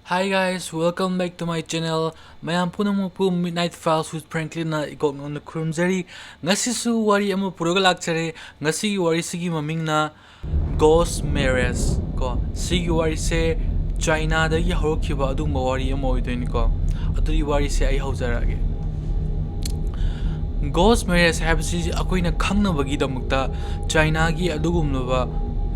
Hi guys, welcome back to my channel. Mayam punampu Midnight Files with Franklin na ikot ng krumzari. Ngasi su wari amo puraga lakchare. Ngasi wari sigi maming na Ghost Marriage ko. Sigi wari se China da yi horokiba adung wari amo idoin ko. Aduri wari se ay hawzarage. Ghost Marriage habisi akoina khangnabagi damukta China gi adugumnaba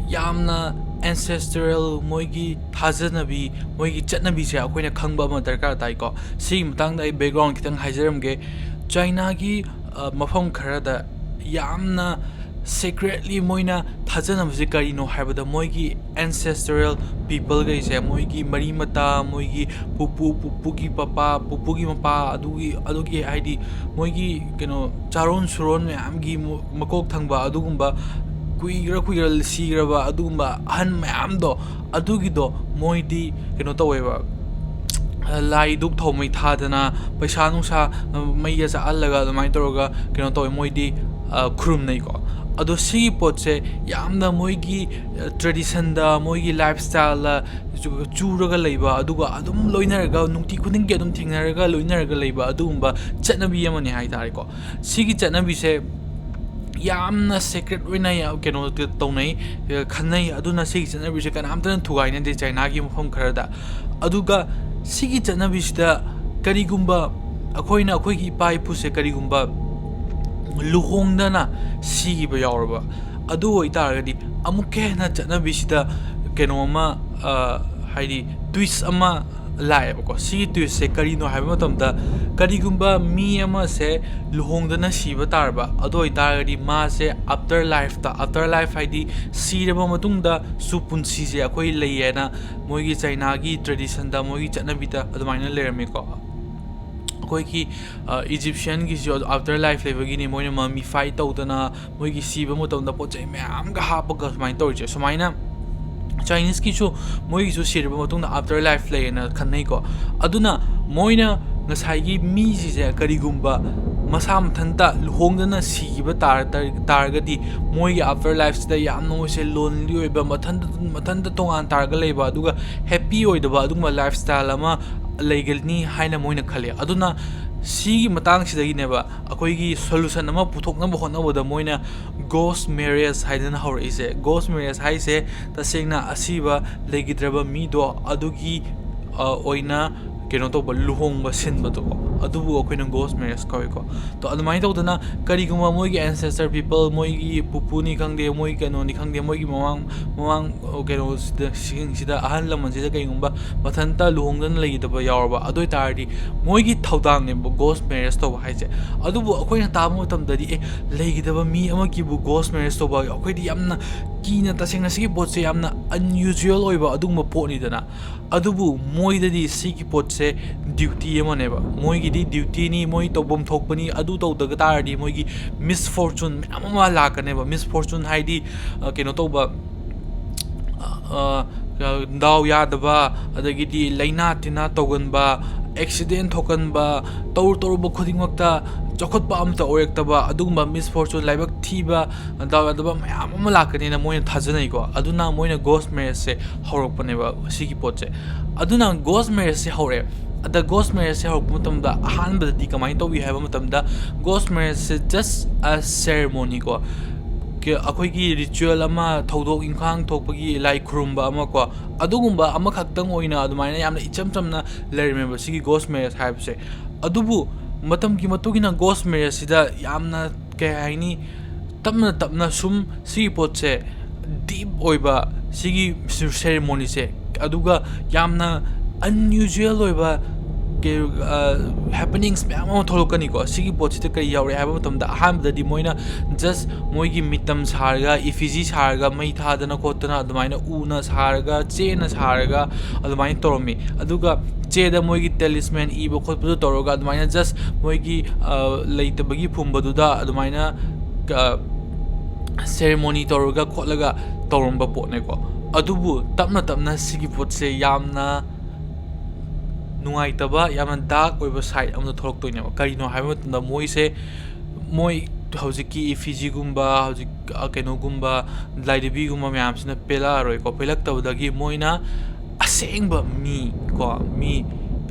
yamna Ancestral moigi thazanabi moigi chatnabi se akoina khangba ma darkar tai ko si matang dai background kitang haijaram ge China gi mafam khara da yamna secretly moina thazanam se kari no habada moigi ancestral people ge se moigi mari mata moigi pupu gi papa pupu gi mapa adugi id moigi charon suron me amgi makok thangba adugumba kuigra sigraba adugumba ahan mayam do adugido moidi taweba lai duk thomai thadana paisa nungsa maiya sa allaga adumai toroga tawe moidi khrum nei ko ado si potse yamna moigi tradition da moigi lifestyle la churaga leiba aduga adum loinaraga nungti khuding ge adum thingnaraga loinaraga leiba adumba chatnabi amani hai tare ko sigi chatnabi se yamna secret wina ya tawnai khanai aduna sigi chanabi se kanamtana thugaina de China gi mafam kharada aduga sigi chanabi sida karigumba akoina akoigi pai puse karigumba luhongdana sigi ba yawraba adu oitaragadi amuke na chanabi sida kenoma haidi twist ama live ko si twist se karino haiba matamda karigumba mi ama se luhongdana siba tarba adoi targadi ma se afterlife haidi siraba matungda supunsi se akoi leyena moigi China gi tradition da moigi chatnabi da adumaina lerame ko akoi ki Egyptian gi afterlife lebagi ni moina mummified tawdana moigi siba matamda pochai mayam ga hapaga sumain torje sumaina Chinese ki chu moi chu sirba matungna afterlife lena khanai ko aduna moina ngasai gi mi ji je karigumba masam thanta luhongdana siba targadi moi gi afterlife da yam no se lonely oiba mathanda tongan targa leiba aduga happy oidaba aduma lifestyle ama legalni haina moina khale aduna sigi matang sidagi neba akoigi solution ama puthokna bahonabada moina ghost marriage haidana haurise ghost marriage haise tasengna asiba legidraba mi do adugi oina to luhongba sinba to adubu akoina ghost marriage ko to adumai tawdana kariguma moigi ancestor people moigi pupuni khangde moi ni khangde moigi mamang sida ahan laman sida kaigumba mathanta luhongdan legidaba yawrba adoi tardi moigi thaudang ne ghost marriage to haise adubu akoina tamu tamdadi legidaba mi amaki bu ghost marriage to ba akoidi yamna kina tasengna sigi potse yamna unusual oiba adungma potni dana adubu moidadi sigi potse duty emaneba moigi di duty ni moi tobom thokpani adu tawdaga tardi moigi misfortune amama lakaneba misfortune haidi toba daw yadaba adagidi laina tina toganba accident thokanba torba khudingmakta chokotba amta orektaba adugumba misfortune laibak thiba daw yadaba mayam ama lakani na moina thajanai ko aduna moina ghost marriage se horokpaneba sigi potse aduna ghost marriage se hore ada ghost marriage se horok matamda ahanbada di kamai tobi haiba matamda ghost marriage se just a ceremony ko akoigi ritual ama thodok inkhang thokpagi lai khurumba ama ko adugumba ama khaktang oina adumaina yamna icham chamna remember sigi ghost marriage haibse adubu matam ki matugina ghost marriage sida yamna ke haini tapna sum sigi potse deep oiba sigi ceremony se aduga yamna unusual oiba happenings mayam ama tholokani ko sigi pochite kari yaure haba matamda ahamda moina just moigi mitam sarga effigy sarga mai thadana khotana adumaina una sarga chena sarga adumaina toromi aduga cheda moigi talisman iba khotpadu toroga adumaina just moigi leitabagi phumbaduda adumaina ceremony toroga khotlaga toromba potne ko adubu tapna sigi potse yamna nungaitaba yamna dark oiba side amna tholok toineba karino haiba matunda moi hojiki effigy gumba hojik gumba laidebi gumba mayam sina pela roi ko pelak tabdagi moina ꯑꯁꯦꯡꯕ ꯃꯤ ꯀꯣ ꯃꯤ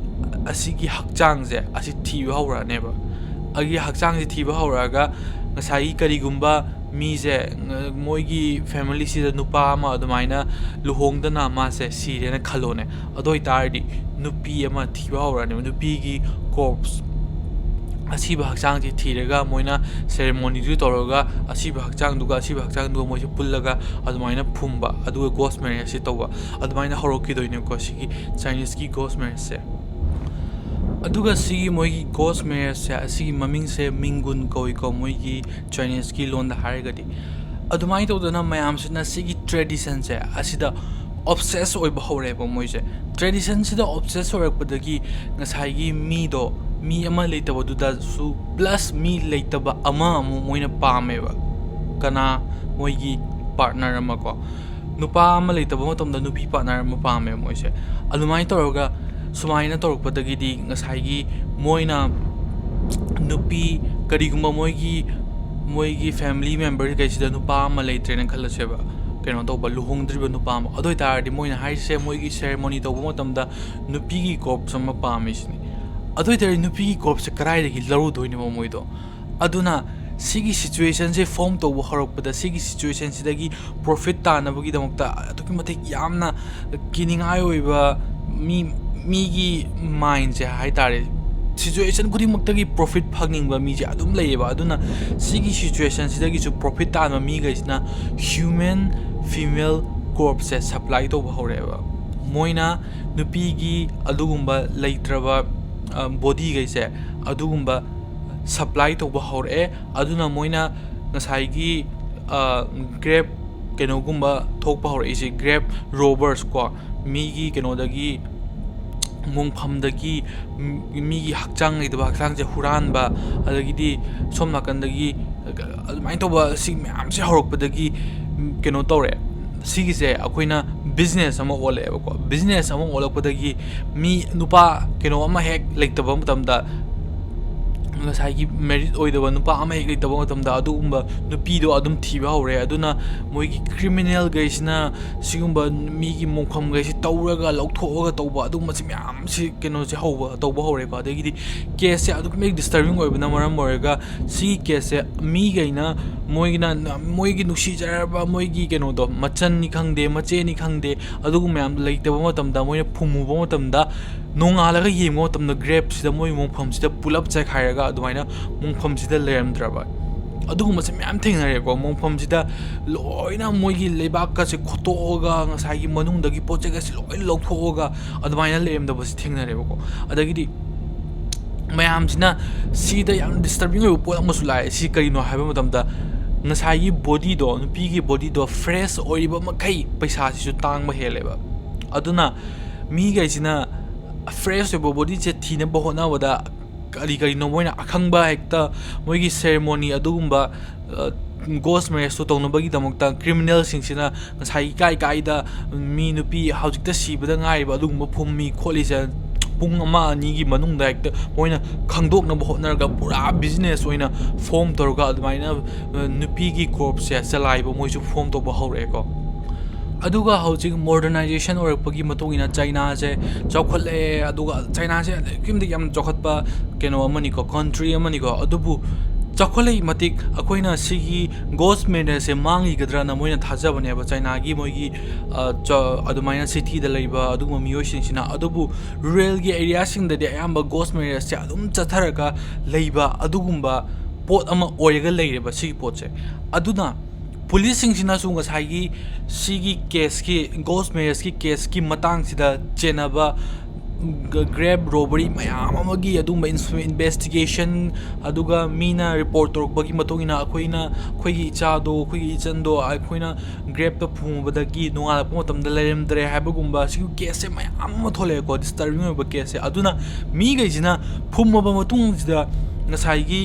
ꯑꯁꯤꯒꯤ ꯍꯛꯆꯥꯡꯁꯦ ꯑꯁꯤ ꯊꯤꯕ ꯍꯧꯔꯛꯑꯅꯦꯕ ꯑꯩꯒꯤ ꯍꯛꯆꯥꯡꯁꯦ ꯊꯤꯕ ꯍꯧꯔꯛꯑꯒ ꯉꯁꯥꯏꯒꯤ ꯀꯔꯤꯒꯨꯝꯕ ꯃꯤꯁꯦ ꯃꯣꯏꯒꯤ ꯐꯦꯃꯤꯂꯤꯁꯤꯗ ꯅꯨꯄꯥ ꯑꯃ ꯑꯗꯨꯃꯥꯏꯅ ꯂꯨꯍꯣꯡꯗꯅ ꯃꯥꯁꯦ ꯁꯤꯔꯦꯅ ꯈꯜꯂꯣꯅꯦ ꯑꯗꯨ ꯑꯣꯏꯇꯥꯔꯗꯤ ꯅꯨꯄꯤ ꯑꯃ ꯊꯤꯕ ꯍꯧꯔꯛꯑꯅꯦꯕ ꯅꯨꯄꯤꯒꯤ ꯀꯣꯔꯞꯁ ꯑꯁꯤꯕ ꯍꯛꯆꯥꯡꯁꯤ ꯊꯤꯔꯒ ꯃꯣꯏꯅ ꯁꯦꯔꯦꯃꯣꯅꯤꯗꯨ ꯇꯧꯔꯒ ꯑꯁꯤꯕ ꯍꯛꯆꯥꯡꯗꯨꯒ ꯃꯣꯏꯁꯦ ꯄꯨꯜꯂꯒ ꯑꯗꯨꯃꯥꯏꯅ ꯐꯨꯝꯕ ꯑꯗꯨꯒ ꯒꯣꯁ ꯃꯦꯔꯦꯖꯁꯤ ꯇꯧꯕ ꯑꯗꯨꯃꯥꯏꯅ ꯍꯧꯔꯛꯈꯤꯗꯣꯏꯅꯦꯀꯣ ꯁꯤꯒꯤ ꯆꯥꯏꯅꯤꯁꯀꯤ ꯒꯣꯁ ꯃꯦꯔꯦꯖꯁꯦ ꯑꯗꯨꯒ ꯁꯤꯒꯤ ꯃꯣꯏꯒꯤ ꯒꯣꯁ ꯃꯦꯔꯦꯖꯁꯦ ꯑꯁꯤꯒꯤ ꯃꯃꯤꯡꯁꯦ ꯃꯤꯡꯒꯨꯟ ꯀꯧꯏꯀꯣ ꯃꯣꯏꯒꯤ ꯆꯥꯏꯅꯤꯁꯀꯤ ꯂꯣꯟꯗ ꯍꯥꯏꯔꯒꯗꯤ ꯑꯗꯨꯃꯥꯏꯅ ꯇꯧꯗꯅ ꯃꯌꯥꯝꯁꯤꯅ ꯁꯤꯒꯤ ꯇ꯭ꯔꯦꯗꯤꯁꯟꯁꯦ ꯑꯁꯤꯗ ꯑꯣꯕꯁꯦꯁ ꯑꯣꯏꯕ ꯍꯧꯔꯛꯑꯦꯕ ꯃꯣꯏꯁꯦ ꯇ꯭ꯔꯦꯗꯤꯁꯟꯁꯤꯗ ꯑꯣꯕꯁꯦꯁ ꯑꯣꯏꯔꯛꯄꯗꯒꯤ ꯉꯁꯥꯏꯒꯤ ꯃꯤꯗꯣ ꯃꯤ ꯑꯃ ꯂꯩꯇꯕꯗꯨꯗꯁꯨ ꯄ꯭ꯂꯁ ꯃꯤ ꯂꯩꯇꯕ ꯑꯃ ꯑꯃꯨꯛ ꯃꯣꯏꯅ ꯄꯥꯝꯃꯦꯕ ꯀꯅꯥ ꯃꯣꯏꯒꯤ ꯄꯥꯔꯠꯅꯔ ꯑꯃ ꯀꯣ ꯅꯨꯄꯥ ꯑꯃ ꯂꯩꯇꯕ ꯃꯇꯝꯗ ꯅꯨꯄꯤ ꯄꯥꯔꯠꯅꯔ ꯑꯃ ꯄꯥꯝꯃꯦꯕ ꯃꯣꯏꯁꯦ ꯑꯗꯨꯃꯥꯏꯅ ꯇꯧꯔꯒ ꯁꯨꯃꯥꯏꯅ ꯇꯧꯔꯛꯄꯗꯒꯤꯗꯤ ꯉꯁꯥꯏꯒꯤ ꯃꯣꯏꯅ ꯅꯨꯄꯤ ꯀꯔꯤꯒꯨꯝꯕ ꯃꯣꯏꯒꯤ ꯐꯦꯃꯤꯂꯤ ꯃꯦꯝꯕꯔꯈꯩꯁꯤꯗ ꯅꯨꯄꯥ ꯑꯃ ꯂꯩꯇ꯭ꯔꯦꯅ ꯈꯜꯂꯁꯦꯕ ꯀꯩꯅꯣ ꯇꯧꯕ ꯂꯨꯍꯣꯡꯗ꯭ꯔꯤꯕ ꯅꯨꯄꯥ ꯑꯃ ꯑꯗꯨ ꯑꯣꯏꯇꯥꯔꯗꯤ ꯃꯣꯏꯅ ꯍꯥꯏꯔꯤꯁꯦ ꯃꯣꯏꯒꯤ ꯁꯦꯔꯦꯃꯣꯅꯤ ꯇꯧꯕ ꯃꯇꯝꯗ ꯅꯨꯄꯤꯒꯤ ꯀꯣꯔꯞꯁ ꯑꯃ ꯄꯥꯝꯃꯤꯁꯤꯅꯤ ꯑꯗꯨ ꯑꯣꯏꯇꯥꯔꯗꯤ ꯅꯨꯄꯤꯒꯤ ꯀꯣꯔꯞꯁꯦ ꯀꯗꯥꯏꯗꯒꯤ ꯂꯧꯔꯨꯗꯣꯏꯅꯣꯕ ꯃꯣꯏꯗꯣ ꯑꯗꯨꯅ ꯁꯤꯒꯤ ꯁꯤꯆꯨꯋꯦꯁꯟꯁꯦ ꯐꯣꯝ ꯇꯧꯕ ꯍꯧꯔꯛꯄꯗ ꯁꯤꯒꯤ ꯁꯤꯆꯨꯋꯦꯁꯟꯁꯤꯗꯒꯤ ꯄ꯭ꯔꯣꯐꯤꯠ ꯇꯥꯅꯕꯒꯤꯗꯃꯛꯇ ꯑꯗꯨꯛꯀꯤ ꯃꯇꯤꯛ ꯌꯥꯝꯅ ꯀꯤꯅꯤꯡꯉꯥꯏ ꯑꯣꯏꯕ ꯃꯤꯒꯤ ꯃꯥꯏꯟꯁꯦ ꯍꯥꯏꯇꯥꯔꯦ ꯁꯤꯆꯨꯋꯦꯁꯟ ꯈꯨꯗꯤꯡꯃꯛꯇꯒꯤ ꯄ꯭ꯔꯣꯐꯤꯠ ꯐꯪꯅꯤꯡꯕ ꯃꯤꯁꯦ ꯑꯗꯨꯝ ꯂꯩꯌꯦꯕ ꯑꯗꯨꯅ ꯁꯤꯒꯤ ꯁꯤꯆꯨꯋꯦꯁꯟꯁꯤꯗꯒꯤꯁꯨ ꯄ꯭ꯔꯣꯐꯤꯠ ꯇꯥꯟꯕ ꯃꯤꯈꯩꯁꯤꯅ ꯍ꯭ꯌꯨꯃꯦꯟ ꯐꯤꯃꯦꯜ ꯀꯣꯔꯞꯁꯦ ꯁꯄ꯭ꯂꯥꯏ ꯇꯧꯕ ꯍꯧꯔꯛꯑꯦꯕ ꯃꯣꯏꯅ ꯅꯨꯄꯤꯒꯤ ꯑꯗꯨꯒꯨꯝꯕ ꯂꯩꯇ꯭ꯔꯕ ꯕꯣꯗꯤꯈꯩꯁꯦ ꯑꯗꯨꯒꯨꯝꯕ ꯁꯄ꯭ꯂꯥꯏ ꯇꯧꯕ ꯍꯧꯔꯛꯑꯦ ꯑꯗꯨꯅ ꯃꯣꯏꯅ ꯉꯁꯥꯏꯒꯤ ꯒ꯭ꯔꯦꯞ ꯀꯩꯅꯣꯒꯨꯝꯕ ꯊꯣꯛꯄ ꯍꯧꯔꯛꯏꯁꯦ ꯒ꯭ꯔꯦꯞ ꯔꯣꯕꯔꯁ ꯀꯣ ꯃꯤꯒꯤ ꯀꯩꯅꯣꯗꯒꯤ ꯃꯣꯡꯐꯝꯗꯒꯤ ꯃꯤꯒꯤ ꯍꯛꯆꯥꯡ ꯂꯩꯇꯕ ꯍꯛꯆꯥꯡꯁꯦ ꯍꯨꯔꯥꯟꯕ ꯑꯗꯒꯤꯗꯤ ꯁꯣꯝ ꯅꯥꯀꯟꯗꯒꯤ ꯑꯗꯨꯃꯥꯏꯅ ꯇꯧꯕ ꯁꯤ ꯃꯌꯥꯝꯁꯦ ꯍꯧꯔꯛꯄꯗꯒꯤ ꯀꯩꯅꯣ ꯇꯧꯔꯦ ꯁꯤꯒꯤꯁꯦ ꯑꯩꯈꯣꯏꯅ ꯕꯤꯖꯤꯅꯦꯁ ꯑꯃ ꯑꯣꯜꯂꯛꯑꯦꯕꯀꯣ ꯕꯤꯖꯤꯅꯦꯁ ꯑꯃ ꯑꯣꯜꯂꯛꯄꯗꯒꯤ ꯃꯤ ꯅꯨꯄꯥ ꯀꯩꯅꯣ ꯑꯃ ꯍꯦꯛ ꯂꯩꯇꯕ ꯃꯇꯝꯗ ꯉꯁꯥꯏꯒꯤ ꯃꯦꯔꯤꯠ ꯑꯣꯏꯗꯕ ꯅꯨꯄꯥ ꯑꯃ ꯍꯦꯛ ꯂꯩꯇꯕ ꯃꯇꯝꯗ ꯑꯗꯨꯒꯨꯝꯕ ꯅꯨꯄꯤꯗꯣ ꯑꯗꯨꯝ ꯊꯤꯕ ꯍꯧꯔꯦ ꯑꯗꯨꯅ ꯃꯣꯏꯒꯤ ꯀ꯭ꯔꯤꯃꯤꯅꯦꯜꯈꯩꯁꯤꯅ ꯁꯤꯒꯨꯝꯕ ꯃꯤꯒꯤ ꯃꯣꯡꯐꯝꯈꯩꯁꯤ ꯇꯧꯔꯒ ꯂꯧꯊꯣꯛꯑꯒ ꯇꯧꯕ ꯑꯗꯨꯒꯨꯝꯕꯁꯤ ꯃꯌꯥꯝꯁꯤ ꯀꯩꯅꯣꯁꯦ ꯇꯧꯕ ꯍꯧꯔꯦꯀꯣ ꯑꯗꯒꯤꯗꯤ ꯀꯦꯁꯁꯦ ꯑꯗꯨꯛꯀꯤ ꯃꯇꯤꯛ ꯗꯤꯁꯇꯔꯕꯤꯡ ꯑꯣꯏꯕꯅ ꯃꯔꯝ ꯑꯣꯏꯔꯒ ꯁꯤꯒꯤ ꯀꯦꯁꯁꯦ ꯃꯤꯈꯩꯅ ꯃꯣꯏꯒꯤ ꯅꯨꯡꯁꯤꯖꯔꯕ ꯃꯣꯏꯒꯤ ꯀꯩꯅꯣꯗꯣ ꯃꯆꯟꯅꯤ ꯈꯪꯗꯦ ꯃꯆꯦꯅꯤ ꯈꯪꯗꯦ ꯑꯗꯨꯒꯨꯝꯕ ꯃꯌꯥꯝ ꯂꯩꯇꯕ ꯃꯇꯝꯗ ꯃꯣꯏꯅ ꯐꯨꯝꯃꯨꯕ ꯃꯇꯝꯗ ꯅꯣꯡꯉꯥꯜꯂꯒ ꯌꯦꯡꯕ ꯃꯇꯝꯗ ꯒ꯭ꯔꯦꯞꯁꯤꯗ ꯃꯣꯏ ꯃꯣꯡꯐꯝꯁꯤꯗ ꯄꯨꯂꯞ ꯆꯥꯏꯈꯥꯏꯔꯒ ꯑꯗꯨꯃꯥꯏꯅ ꯃꯣꯡꯐꯝꯁꯤꯗ ꯂꯩꯔꯝꯗ꯭ꯔꯕ ꯑꯗꯨꯒꯨꯝꯕꯁꯦ ꯃꯌꯥꯝ ꯊꯦꯡꯅꯔꯦꯀꯣ ꯃꯣꯡꯐꯝꯁꯤꯗ ꯂꯣꯏꯅ ꯃꯣꯏꯒꯤ ꯂꯩꯕꯥꯛꯀꯁꯦ ꯈꯣꯠꯇꯣꯛꯑꯒ ꯉꯁꯥꯏꯒꯤ ꯃꯅꯨꯡꯗꯒꯤ ꯄꯣꯠ ꯆꯩꯒꯁꯦ ꯂꯣꯏꯅ ꯂꯧꯊꯣꯛꯑꯒ ꯑꯗꯨꯃꯥꯏꯅ ꯂꯩꯔꯝꯗꯕꯁꯤ ꯊꯦꯡꯅꯔꯦꯕꯀꯣ ꯑꯗꯒꯤꯗꯤ ꯃꯌꯥꯝꯁꯤꯅ ꯁꯤꯗ ꯌꯥꯝ ꯗꯤꯁꯇꯔꯕꯤꯡ ꯑꯣꯏꯕ ꯄꯣꯠ ꯑꯃꯁꯨ ꯂꯥꯛꯑꯦ ꯁꯤ ꯀꯔꯤꯅꯣ ꯍꯥꯏꯕ ꯃꯇꯝꯗ ꯉꯁꯥꯏꯒꯤ ꯕꯣꯗꯤꯗꯣ ꯅꯨꯄꯤꯒꯤ ꯕꯣꯗꯤꯗꯣ ꯐ꯭ꯔꯦꯁ ꯑꯣꯏꯔꯤꯕ ꯃꯈꯩ ꯄꯩꯁꯥꯁꯤꯁꯨ ꯇꯥꯡꯕ ꯍꯦꯜꯂꯦꯕ ꯑꯗꯨꯅ ꯃꯤꯈꯩꯁꯤ나 ꯐ꯭ꯔꯦꯁ ꯑꯣꯏꯕ ꯕꯣꯗꯤꯁꯦ ꯊꯤꯅꯕ ꯍꯣꯠꯅꯕꯗ ꯀꯔꯤꯅꯣ ꯃꯣꯏꯅ ꯑꯈꯪꯕ ꯍꯦꯛꯇ ꯃꯣꯏꯒꯤ ꯁꯦꯔꯦꯃꯣꯅꯤ ꯑꯗꯨꯒꯨꯝꯕ ꯒꯣꯁ ꯃꯦꯔꯦꯖꯇꯣ ꯇꯧꯅꯕꯒꯤꯗꯃꯛꯇ ꯀ꯭ꯔꯤꯃꯤꯅꯦꯜꯁꯤꯡꯁꯤꯅ ꯉꯁꯥꯏ ꯀꯥꯏꯗ ꯃꯤ ꯅꯨꯄꯤ ꯍꯧꯖꯤꯛꯇ ꯁꯤꯕꯗ ꯉꯥꯏꯔꯤꯕ ꯑꯗꯨꯒꯨꯝꯕ ꯐꯨꯝꯃꯤ ꯈꯣꯠꯂꯤꯁꯦ ꯄꯨꯡ ꯑꯃ ꯑꯅꯤꯒꯤ ꯃꯅꯨꯡꯗ ꯍꯦꯛꯇ ꯃꯣꯏꯅ ꯈꯪꯗꯣꯛꯅꯕ ꯍꯣꯠꯅꯔꯒ ꯄꯨꯔꯥ ꯕꯤꯖꯤꯅꯦꯁ ꯑꯣꯏꯅ ꯐꯣꯝ ꯇꯧꯔꯒ ꯑꯗꯨꯃꯥꯏꯅ ꯅꯨꯄꯤꯒꯤ ꯀꯣꯔꯞꯁꯦ ꯆꯂꯥꯏꯕ ꯃꯣꯏꯁꯨ ꯐꯣꯝ ꯇꯧꯕ ꯍꯧꯔꯛꯑꯦꯀꯣ ꯑꯗꯨꯒ ꯍꯧꯖꯤꯛ ꯃꯣꯗꯔꯅꯥꯏꯖꯦꯁꯟ ꯑꯣꯏꯔꯛꯄꯒꯤ ꯃꯇꯨꯡ ꯏꯟꯅ ꯆꯥꯏꯅꯥꯁꯦ ꯆꯥꯎꯈꯠꯂꯛꯑꯦ ꯑꯗꯨꯒ ꯆꯥꯏꯅꯥꯁꯦ ꯑꯗꯨꯛꯀꯤ ꯃꯇꯤꯛ ꯌꯥꯝ ꯆꯥꯎꯈꯠꯄ ꯀꯩꯅꯣ ꯑꯃꯅꯤꯀꯣ ꯀꯟꯇ꯭ꯔꯤ ꯑꯃꯅꯤꯀꯣ ꯑꯗꯨꯕꯨ ꯆꯥꯎꯈꯠꯂꯛꯏ ꯃꯇꯤꯛ ꯑꯩꯈꯣꯏꯅ ꯁꯤꯒꯤ ꯒꯣꯁ ꯃꯦꯔꯦꯖꯁꯦ ꯃꯥꯡꯈꯤꯒꯗ꯭ꯔꯅ ꯃꯣꯏꯅ ꯊꯥꯖꯕꯅꯦꯕ ꯆꯥꯏꯅꯥꯒꯤ ꯃꯣꯏꯒꯤ ꯑꯗꯨꯃꯥꯏꯅ ꯁꯤꯇꯤꯗ ꯂꯩꯕ ꯑꯗꯨꯒꯨꯝꯕ ꯃꯤꯑꯣꯏꯁꯤꯡꯁꯤꯅ ꯑꯗꯨꯕꯨ ꯔꯨꯔꯦꯜꯒꯤ ꯑꯦꯔꯤꯌꯥꯁꯤꯡꯗꯗꯤ ꯑꯌꯥꯝꯕ ꯒꯣꯁ ꯃꯦꯔꯦꯖꯁꯦ ꯑꯗꯨꯝ ꯆꯠꯊꯔꯒ ꯂꯩꯕ ꯑꯗꯨꯒꯨꯝꯕ ꯄꯣꯠ ꯑꯃ ꯑꯣꯏꯔꯒ ꯂꯩꯔꯦꯕ ꯁꯤꯒꯤ ꯄꯣꯠꯁꯦ ꯑꯗꯨꯅ ꯄꯨꯂꯤꯁꯁꯤꯡꯁꯤꯅꯁꯨ ꯉꯁꯥꯏꯒꯤ ꯁꯤꯒꯤ ꯀꯦꯁꯀꯤ ꯒꯣꯁ ꯃꯦꯔꯦꯖꯀꯤ ꯀꯦꯁꯀꯤ ꯃꯇꯥꯡꯁꯤꯗ ꯆꯦꯟꯅꯕ ꯒ꯭ꯔꯦꯞ ꯔꯣꯕꯔꯤ ꯃꯌꯥꯝ ꯑꯃꯒꯤ ꯑꯗꯨꯒꯨꯝꯕ ꯏꯟꯚꯦꯁꯇꯤꯒꯦꯁꯟ ꯑꯗꯨꯒ ꯃꯤꯅ ꯔꯤꯄꯣꯔꯠ ꯇꯧꯔꯛꯄꯒꯤ ꯃꯇꯨꯡ ꯏꯟꯅ ꯑꯩꯈꯣꯏꯒꯤ ꯏꯆꯥꯗꯣ ꯑꯩꯈꯣꯏꯒꯤ ꯏꯆꯟꯗꯣ ꯑꯩꯈꯣꯏꯅ ꯒ꯭ꯔꯦꯞꯇ ꯐꯨꯝꯕꯗꯒꯤ ꯅꯣꯡꯉꯥꯜꯂꯛꯄ ꯃꯇꯝꯗ ꯂꯩꯔꯝꯗ꯭ꯔꯦ ꯍꯥꯏꯕꯒꯨꯝꯕ ꯁꯤꯒꯤ ꯀꯦꯁꯁꯦ ꯃꯌꯥꯝ ꯑꯃ ꯊꯣꯛꯂꯛꯑꯦꯀꯣ ꯗꯤꯁꯇꯔꯕꯤꯡ ꯑꯣꯏꯕ ꯀꯦꯁꯁꯦ ꯑꯗꯨꯅ ꯃꯤꯈꯩꯁꯤꯅ ꯐꯨꯝꯃꯕ ꯃꯇꯨꯡꯁꯤꯗ ꯉꯁꯥꯏꯒꯤ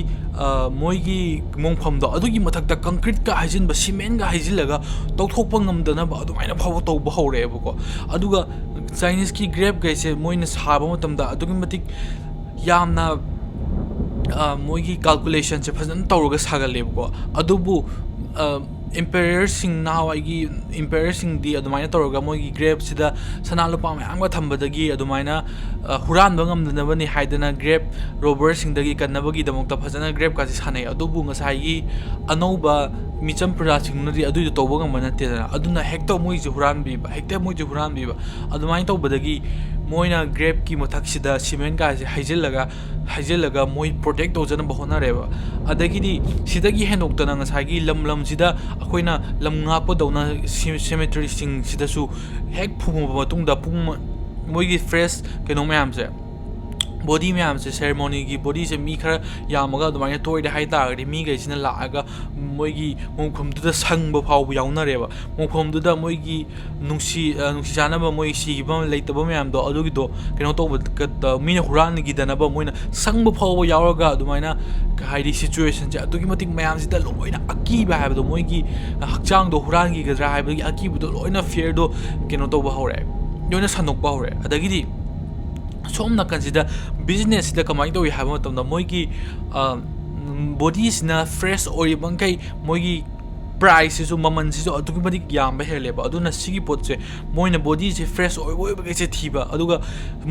ꯃꯣꯏꯒꯤ ꯃꯣꯡꯐꯝꯗꯣ ꯑꯗꯨꯒꯤ ꯃꯊꯛꯇ ꯀꯪꯀ꯭ꯔꯤꯠꯀ ꯍꯩꯖꯤꯟꯕ ꯁꯤꯃꯦꯟꯒ ꯍꯩꯖꯤꯜꯂꯒ ꯇꯧꯊꯣꯛꯄ ꯉꯝꯗꯅꯕ ꯑꯗꯨꯃꯥꯏꯅ ꯐꯥꯎꯕ ꯇꯧꯕ ꯍꯧꯔꯛꯑꯦꯕꯀꯣ ꯑꯗꯨꯒ ꯆꯥꯏꯅꯤꯁꯀꯤ ꯒ꯭ꯔꯦꯞꯈꯩꯁꯦ ꯃꯣꯏꯅ ꯁꯥꯕ ꯃꯇꯝꯗ ꯑꯗꯨꯛꯀꯤ ꯃꯇꯤꯛ ꯌꯥꯝꯅ ꯃꯣꯏꯒꯤ ꯀꯥꯜꯀꯨꯂꯦꯁꯟꯁꯦ ꯐꯖꯅ ꯇꯧꯔꯒ ꯁꯥꯒꯠꯂꯦꯕꯀꯣ ꯑꯗꯨꯕꯨ Emperor-sing nahawaigi Emperor-singdi adumaina tawraga moigi grave sida sana lupa mayamga thambadagi adumaina huranba ngamdanabani haidana grave robber-singdagi kannabagi damokta phajana grave kasi sanai adubu ngasai anauba micham pra-singnadi aduidu tawba ngamba nattedana aduna hekta moiji huranbiba hekta moiji huranbiba adumaina tawbadagi moina grave ki mathaksida cement kasi haijillaga moi protect tawjana bahonareba adagidi sidagi henoktana ngasai lam sida akoina lam ngakpa dawna cemetery sing sidasu hek phumaba matungda pung moigi fresh keno mayamse body mayamse ceremony gi body se mi khara yamaga adumai toide haita gadi mi gai sina laaga moigi mongkhum du da sangba phawbu yaunareba mongkhum du da moigi nungsi jana ba moi si ba leitaba mayam do adugi do keno to mi na huran gi dana ba moina sangba phawbu yauraga adumaina haidi situation ja adugi matik mayam sida loina akiba ha do moigi hakchang do huran gi gadra ha ba akibu do loina fear do keno to ba hore yona sanok ba hore adagidi somna kansida business sida kamai do ha ma tamda moigi bodies na fresh ori bangkai moigi price is maman is adugi madik yamba heleba aduna sigi potse moina body is fresh oi ba se thiba aduga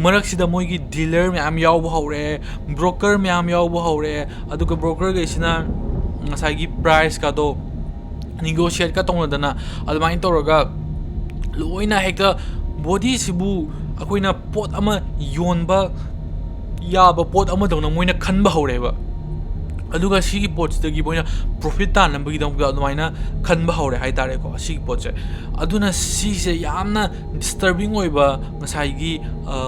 marak sida moigi dealer me am yaw hore broker me am yaw hore aduga broker ge sina ngasai gi price ka do negotiate ka tongdana adumai toraga loina hekta body sibu akoina pot ama yonba yaba pot ama dawna moina khanba horeba aduga sigi pot dagi moina profit tan nambagi dawga adumaina khanba hore haitare ko sigi pot se aduna si se yamna disturbing oiba ngasai gi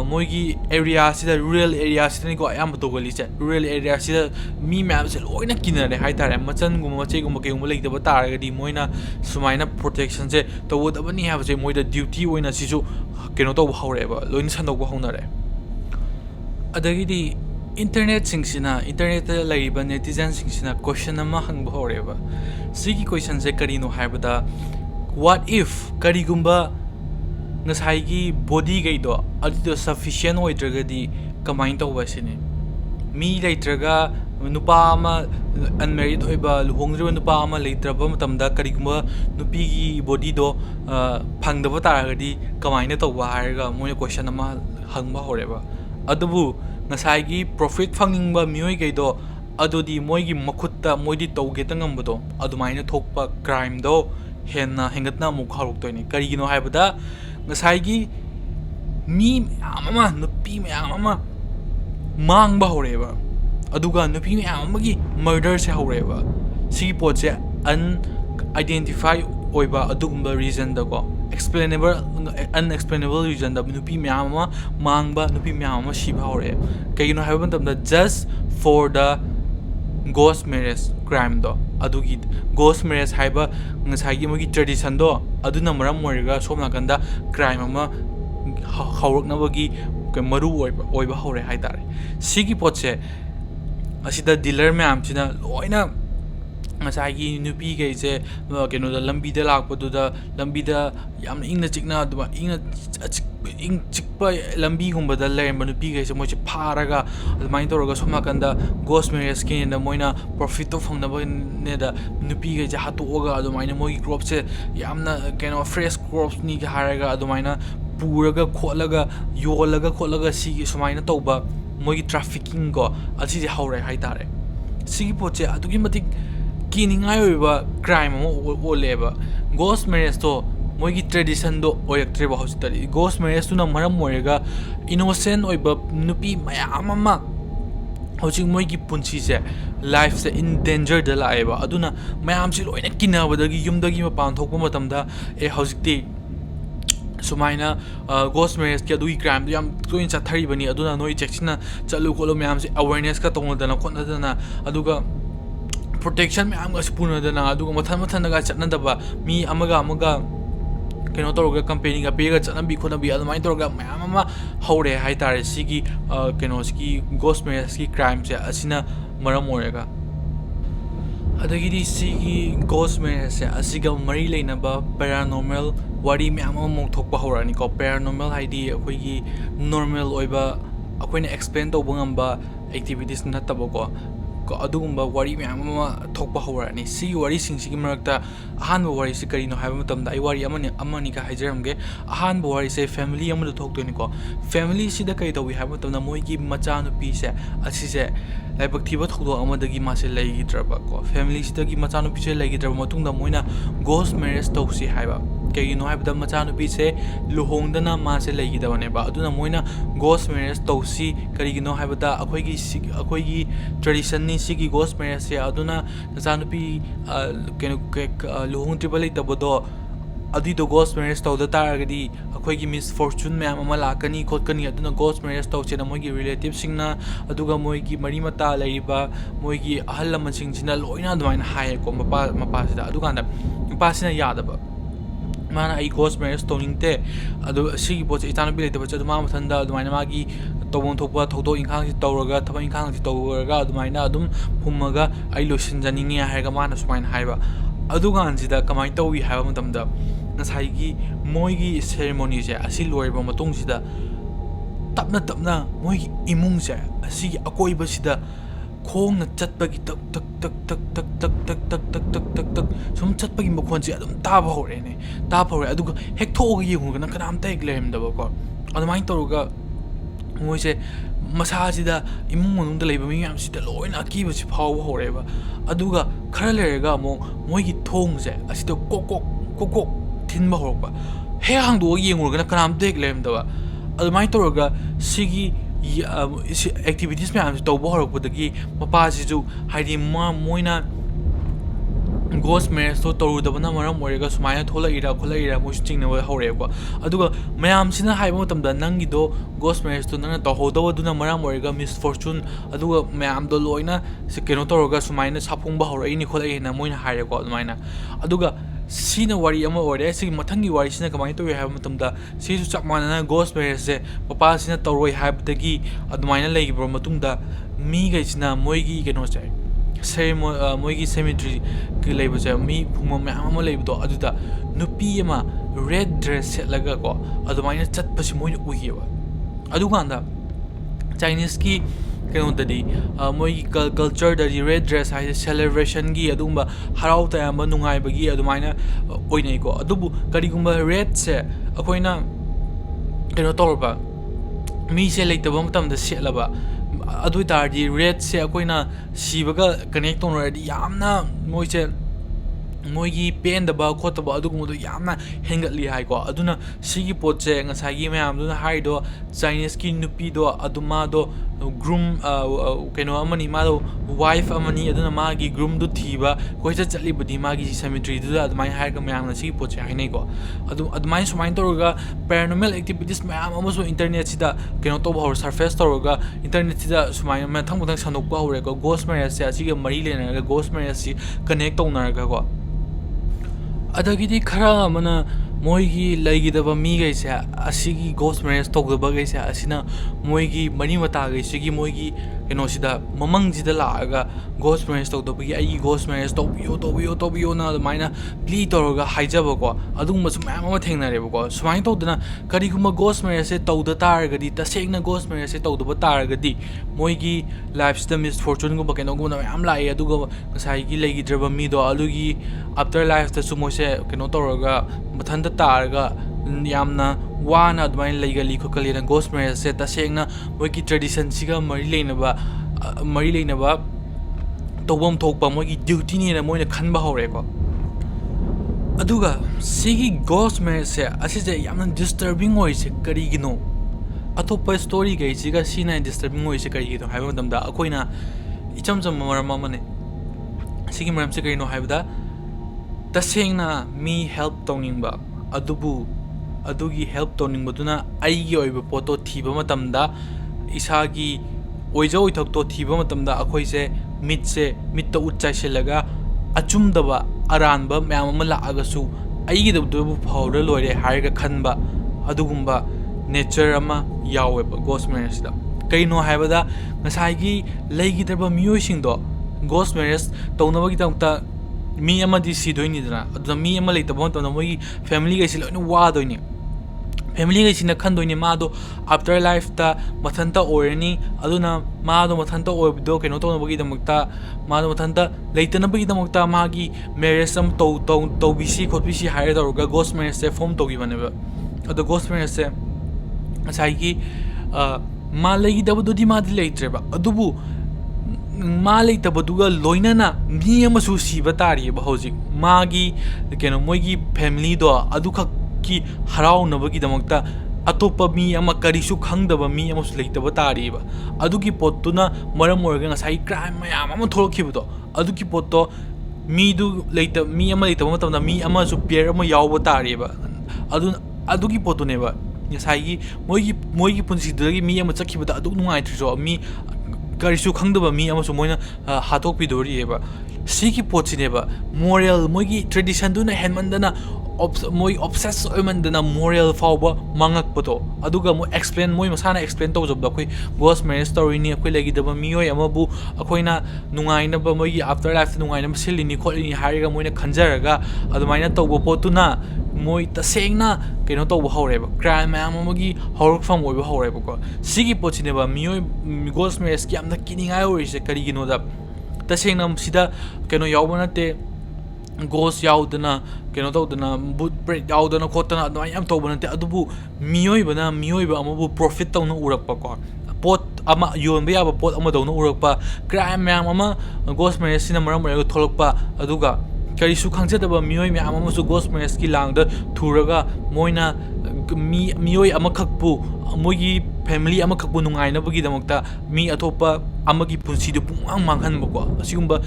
moigi area sida rural area sida ni ko ayam togali se rural area sida mi map se loina kinare haitare machan gum mache gum ke gum leida ba taragadi moina sumaina protection se tawodabani ha se moida duty oina sisu keno to hawreba loin sandok ba honare adagidi internet singsina internet laiba netizen singsina question ama hangba hawreba sigi question se karino haibada what if karigumba ngasai gi body gaido adido sufficient oidragadi kamain to basine mi leitraga nupa ama unmarried oiba luhongriba nupa ama leitraba matamda karigumba nupi gi body do phangdaba taragadi kamaina to ba haraga moina question ama hangba horeba adubu ngasai gi profit phangingba mioi gaido adudi moigi makhutta moidi tawge tangambado adumaina thokpa crime do henna hengatna mu kharuk toini karigino haibada ngasai gi mi ama nupi ama mangba horeba aduga nupi amagi murder se horeba si pot se unidentified oiba adugumba reason da ko unexplainable reason da nupi ama mangba nupi ama shiba hore kayino haibon tamda just for the ghost marriage crime do adugi ghost marriage haiba ngasai gi magi tradition do aduna maram moiriga somna kanda crime ama hawroknabagi maru oiba hore haitare sigi potse asida dealer mayam sina loina ngasai gi nupi ge je keno da lambi da lakpadu da lambi da yamna ingna chikna duma ingna ing chikpa lambi gumba da lerba nupi ge je moche pharaga admai toraga somna kanda ghost marriage ke na moina profit to phangna ba ne da nupi ge je hatu oga admai na mogi crop se yamna keno fresh crops ni ga haraga admai na puraga kholaga yolaga kholaga sigi sumaina tawba mogi trafficking go asi haure haitare sigi poche adugi matik kiningai oiba crime mo oleba ghost marriage to mogi tradition do oyaktre ba hospitali ghost marriage tu na maram moirega innocent oiba nupi mayam ama hojing mogi punchi se life se in danger da laeba aduna mayam si loina kinabadagi yumdagi mapan thokpa matamda hojikti sumaina ghost marriage ke adui crime yam toin chathari bani aduna noi checksina chalu kholo mayam se awareness ka tongdana khonadana aduga protection mayam ga spunadana aduga mathan ga chatnadaba mi amaga keno toroga company ga pega chanabi khonabi adumai toroga mayam ama hore haitare sigi keno ski ghost marriage ki crime se asina maram orega adagidi sigi ghost marriage se asiga mari leinaba paranormal wari mayam ama thokpa horani ko paranormal haidi akoigi normal oiba akoina explain to bangamba activities nataba ko ko adugumba wari myam ama thokpa hawrani si wari singsi marakta ahan wari se karino haiba matamda ai wari amani ka haijaramge ahan wari se family amadu thokdoni ko family sida kai dawi haiba matamda moigi macha nu pi se asise laibak thiba thodo amadagi mase laigidraba ko family sida gi macha nu pi se laigidraba matungda moina ghost marriage tawsi haiba kaino haibda macha nu pi se luhongdana mase laigidabane ba aduna moina ghost marriage tawsi karigino haibda akoigi tradition ni sigi ghost marriage se aduna macha nu pi keno luhong tribal itabodo adido ghost marriage tawda taragadi akoigi misfortune myam ama lakani khotkani aduna ghost marriage tawchena moigi relatives singna aduga moigi mari mata laiba moigi ahal laman singchina loina adumaina haye ko mapa sida aduganda mapa sina yadaba mana ai ghost marriage tawningte adu sigi poche itana bi leitaba chadu ma mathanda adumaina magi tawon thokpa thodo inkhang si tawraga thaba inkhang si tawraga adumaina adum phummaga ai losin janingi hairga mana sumaina haiba adugansida kamai tawi haiba matamda ngasai moigi ceremonies se asi loiba matungsida tapna moigi imung se asi akoi sida khong na chatpagi tak tak tak tak tak tak tak tak tak tak tak tak sum chatpagi makhon se adum taba hore ne taba hore aduga hek thoga yenguna kanam ta eklem daba ko adumai toruga moise masa sida imung manungda leiba mi yam sida loina akiba si phaw horeba aduga khara lerega mo moigi thong se asida kok thinba horba he hangdo yengurga kanam ta eklem daba adumai toruga sigi activities me am to borok budagi mapa siju haidi moina ghost marriage to toru dabana maram morega sumaya thola ira mo chingna hore ko aduga mayam sina haiba matamda nangi do ghost marriage to nanga to hodawa duna maram morega misfortune aduga mayam do loina se keno toroga sumaina sapungba hore ini khola ina moina haire ko maina aduga sina wari ama ore sigi mathangi wari sina kamai to haiba matamda sisu chakmana ghost marriage se papa sina toroi haibdagi adumaina leigibro matungda mi gaisina moigi keno chai moigi cemetery ki leiba se mi phuma myam ama leibdo aduda nupi ama red dress setlaga ko adumaina chatpasi moina uieba aduganda Chinese ki keno dadi moigi culture dadi red dress hai celebration gi adumba harau ta amba nungai bagi adumaina oinai ko adubu karigumba red se akoina keno torba mi se leitaba matamda setlaba adu tardi red se akoina sibaga connect tonradi yamna moise moigi pen da ba khotaba adugumodo yamna hengatli hai ko aduna sigi potche ngasagi mayam duna haido Chinese ki nupi do aduma do groom keno amani ma do wife amani aduna magi groom du thiba koisa chatli budi magi cemetery du adumai hair ka mayam na sigi potche hainai ko adumai sumain toroga paranormal activities mayam amaso internet sida keno to bhor surface toroga internet sida sumai ma thang thang sanok ba hore ko ghost marriage se asiga mari lena ghost marriage si connect tonarga ko adagidi khara mana moigi laigidaba mi gaise asigi ghost marriage togdaba gaise asina moigi mani mata gaise gi moigi keno sida mamang sida laaga ghost marriage togdaba gi ai ghost marriage tobiyo na maina pli toroga haijaba ko adum masum ama thengnare ko sumai todna kari guma ghost marriage se togda taragadi tasegna ghost marriage se togdaba taragadi moigi life sida misfortune guma keno guma am lai aduga ngasai gi laigidraba mi do alugi afterlife ta sumose keno toroga mathanda targa yamna wana admain legali khokalina ghost marriage se tasegna moigi tradition siga mari leinaba tobom thokpa moigi duty ni na moina khanba hore ko aduga sigi ghost marriage se asise yamna disturbing oi se karigino atopa story gai siga sina disturbing oi se karigino haiba damda akoina icham maram amane sigi maram se karino haibda tasengna mi help tongingba adugi help toningmaduna aigi oiba poto thiba matamda isagi oijoi thokto thiba matamda akoise mitta utchai selaga achumdaba aranba myam ama laagasu aigi dabdu phawra loire harga khanba adugumba nature ama yaweba ghost marriage da kaino haibada ngasai leigidaba miyosingdo ghost marriage townabagi tamta mi ama di si doini dana aduna mi ama leita bon to moi family ga silo wa doini family ga sina khan doini ma do after life ta mathanta oirani aduna ma do mathanta oibdo keno to bagi damakta ma do mathanta leitana bagi damakta ma gi marriage sam to bisi khot bisi hire da ghost marriage se form to gi bane ba ado ghost marriage se asai gi ma legi da bu di ma di leitre ba adubu ma leita baduga loinana mi amasu siba tari ba hojik ma gi keno moi gi family do adu khak ki harau na bagi damakta atopa mi ama karisu khangdaba mi amasu leitaba tari ba adu ki potuna maram orga ngasai crime mayam ama thorokhibudo adu ki potto mi du leita mi ama leita matamda mi ama su pair ama yawba tari ba adu ki potto ne ba ngasai gi moi gi punsi dagi mi ama chakhibada adu nungai thriso mi karisu khangdaba mi amasu moina hatok pidori eba siki potsineba moral moigi tradition duna henmandana moi obsess oimandana moral fawba mangak poto aduga mo explain moi masana explain to job da koi ghost marriage story ni koi legi daba miyoi amabu akoina nungai na ba moigi after life nungai na silini kholini hariga moina khanjaraga adumaina tawbo potuna moi tasengna keno tawbo hawreba crime amagi horrifying oiba hawreba ko sigi potsineba miyoi ghost marriage ki amna kiningai orise kari gino da tasengna sida keno yawba nate ghost yaudana keno tawdana boot break yaudana khotana adai am tawba nate adubu miyoiba amabu profit tawna urakpa ko pot ama yonba yaba pot ama dawna urakpa crime mayam ama ghost marriage sina maram orega tholokpa aduga karisu khangchadaba miyoi mayam ama su ghost marriage ki langda thuraga moina miyoi ama khakpu moigi family ama khakpu nungai na bagi damakta mi athopa amagi punsi du pungang manghan bako asigumba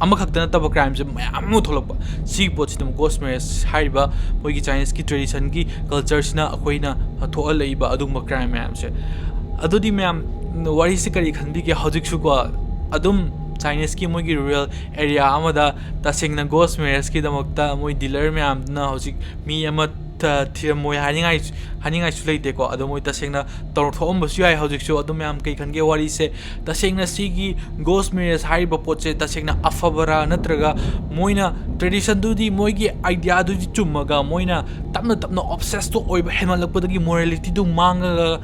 ama khakta na taba crime se mayam tholokpa si pot sidam ghost marriage haiba moigi Chinese ki tradition ki culture sina akoina thoa leiba adumba crime mayam se adudi mayam wari se kari khanbi ke hojik su ko adum Chinese ki moigi rural area amada tasengna ghost marriage ki damakta moi dealer mayam na hojik mi ama thir moi haningai su leite ko ado moi tasengna tor thom basu ai hojik su ado mayam kai khange wari se tasengna sigi ghost marriage haiba poche tasengna afabara natraga moina tradition du di moigi idea du di chumaga moina tapna obsess to oiba hemalakpadagi morality du manga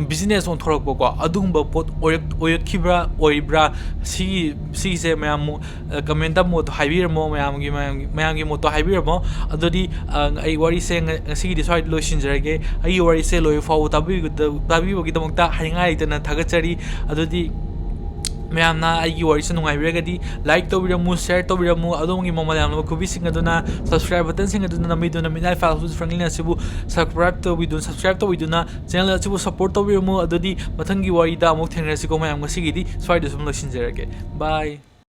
business on thorok ko adumba pot oyakhibra oibra si se mayam comment mo to haibir mo mayam gi mo to haibir mo adodi ai wari se ngasi di side lotion jarage ai wari se loi faw tabi gi damokta haingai itana thagachari adodi mayam na ai gi wari se nungai biragadi like to biramu share to biramu adongi mamayam no kubi sing aduna subscribe button sing aduna namiduna minal files franklin sibu subscribe to widuna channel sibu support to biramu adodi mathangi wari da amok thengrasi ko mayam ngasi gi di side sum lotion jarage bye